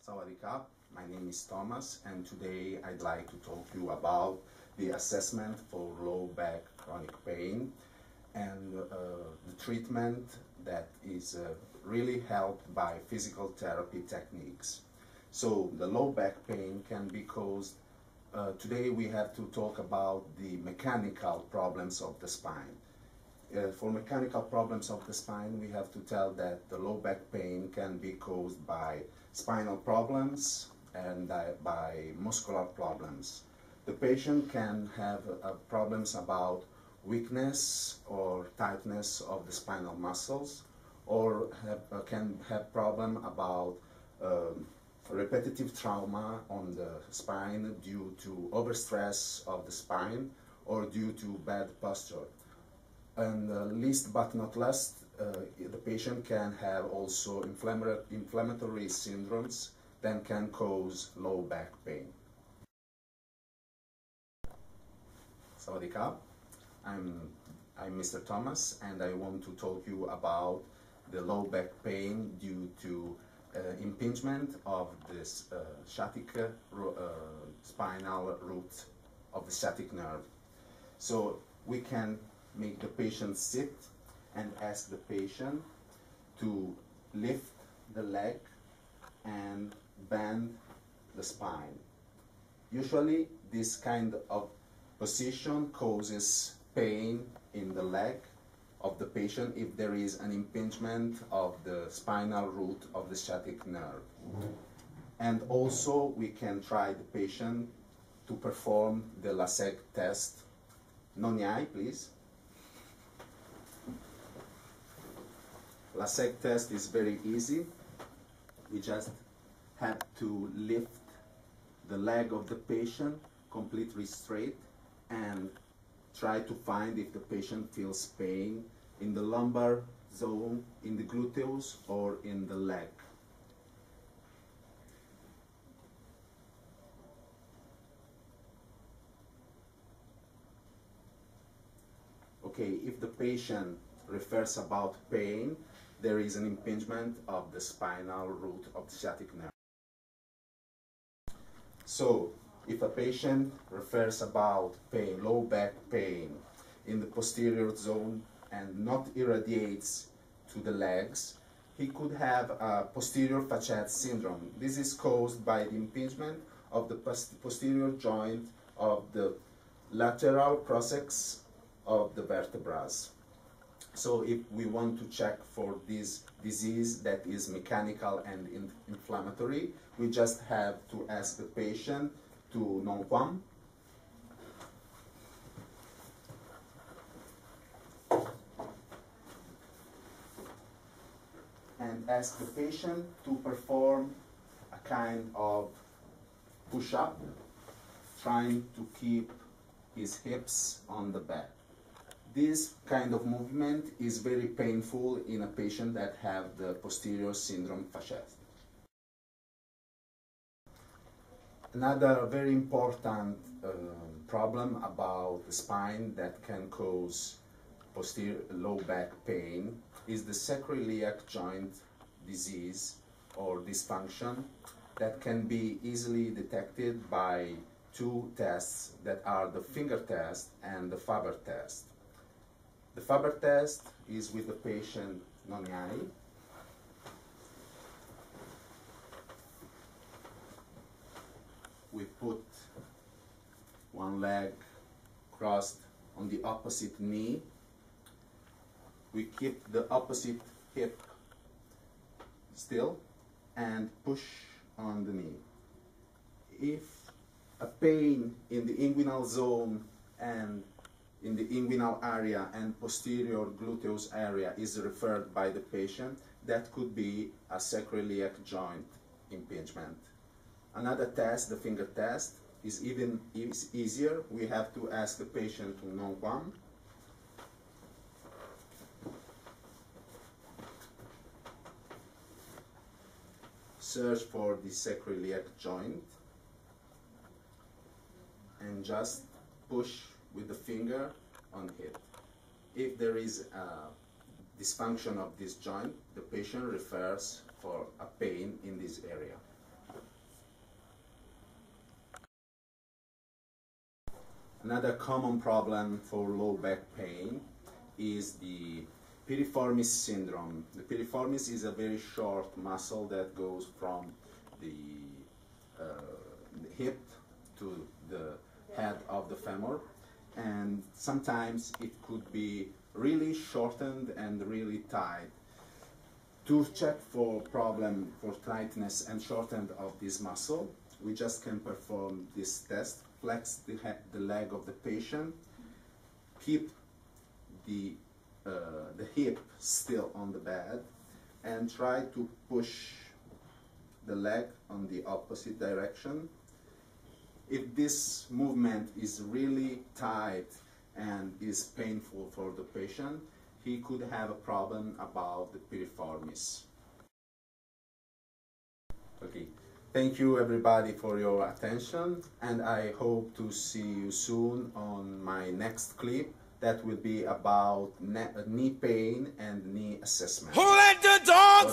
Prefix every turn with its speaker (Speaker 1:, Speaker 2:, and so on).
Speaker 1: Sawadee, my name is Thomas, and today I'd like to talk to you about the assessment for low back chronic pain and the treatment that is really helped by physical therapy techniques. So the low back pain can be caused, today we have to talk about the mechanical problems of the spine. For mechanical problems of the spine, we have to tell that the low back pain can be caused by spinal problems and by muscular problems. The patient can have problems about weakness or tightness of the spinal muscles, or can have problem about repetitive trauma on the spine due to overstress of the spine or due to bad posture. And least but not least, the patient can have also inflammatory syndromes that can cause low back pain. Sawadee, I'm Mr. Thomas, and I want to talk to you about the low back pain due to impingement of this sciatic spinal root of the sciatic nerve. So we can make the patient sit and ask the patient to lift the leg and bend the spine. Usually this kind of position causes pain in the leg of the patient if there is an impingement of the spinal root of the sciatic nerve. And also we can try the patient to perform the LASEG test. Nonyai, please. LASEG test is very easy. We just have to lift the leg of the patient completely straight and try to find if the patient feels pain in the lumbar zone, in the gluteus, or in the leg. Okay, if the patient refers about pain, there is an impingement of the spinal root of the sciatic nerve. So, if a patient refers about pain, low back pain in the posterior zone and not irradiates to the legs, he could have a posterior facet syndrome. This is caused by the impingement of the posterior joint of the lateral coccyx of the vertebrae. So if we want to check for this disease that is mechanical and inflammatory, we just have to ask the patient to non-quam. And ask the patient to perform a kind of push-up, trying to keep his hips on the bed. This kind of movement is very painful in a patient that have the posterior syndrome facet. Another very important problem about the spine that can cause posterior low back pain is the sacroiliac joint disease or dysfunction that can be easily detected by two tests that are the finger test and the Faber test. The Faber test is with the patient Nonyai. We put one leg crossed on the opposite knee. We keep the opposite hip still and push on the knee. If a pain in the inguinal zone and in the inguinal area and posterior gluteus area is referred by the patient, that could be a sacroiliac joint impingement. Another test, the finger test, is even easier. We have to ask the patient to non-quam. Search for the sacroiliac joint and just push with the finger on it. If there is a dysfunction of this joint, the patient refers for a pain in this area. Another common problem for low back pain is the piriformis syndrome. The piriformis is a very short muscle that goes from the hip to the head of the femur, and sometimes it could be really shortened and really tight. To check for problem for tightness and shortened of this muscle, we just can perform this test. Flex the leg of the patient, keep the hip still on the bed, and try to push the leg on the opposite direction. If this movement is really tight and is painful for the patient, he could have a problem about the piriformis. Okay. Thank you everybody for your attention, and I hope to see you soon on my next clip that will be about knee pain and knee assessment. Who let the dog